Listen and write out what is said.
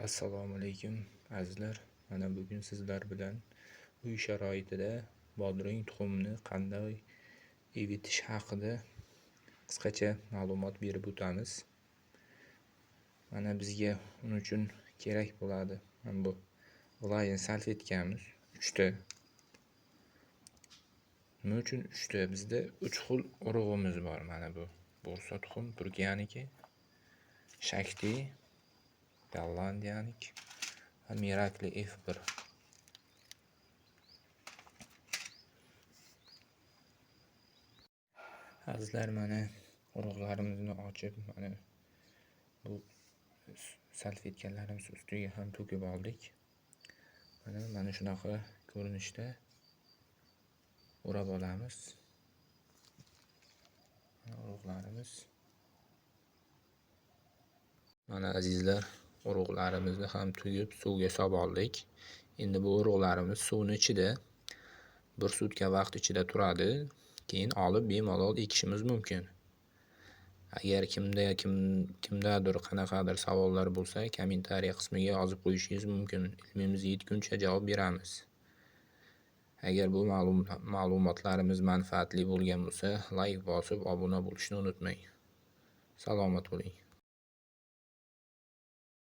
Assalomu alaykum azizlar. Mana bugun sizlar bilan uy sharoitida bodring tuxumini qanday evitish haqida qisqacha ma'lumot berib o'tamiz. Mana bizga uning uchun kerak bo'ladi. Mana bu vlayin salfetkamiz 3 ta. Nima uchun 3 ta? Bizda 3 xil urug'imiz bor. Mana bu Bursa tuxum Turkiyaniki, Shakti Gollandiyaniki va Mirakli F1. Azizlar, mana urug'larimizni ochib, mana bu salfetkalarimiz ustiga ham to'kib oldik. Mana shunaqa ko'rinishda o'rab olamiz. Urug'larimiz. Mana azizlar, urug'larimizni ham tugib suvga solib oldik. Endi bu urug'larimiz suvning ichida 1 sutka vaqt ichida turadi. Keyin olib bemalol ekishimiz mumkin. Agar kimdadir qanaqadir savollar bo'lsa, kommentariy qismiga yozib qo'yishingiz mumkin. Ilmimiz yetguncha javob beramiz. Agar bu ma'lumotlarimiz manfaatli bo'lgan bo'lsa, like bosib obuna bo'lishni unutmang. Salomat bo'ling.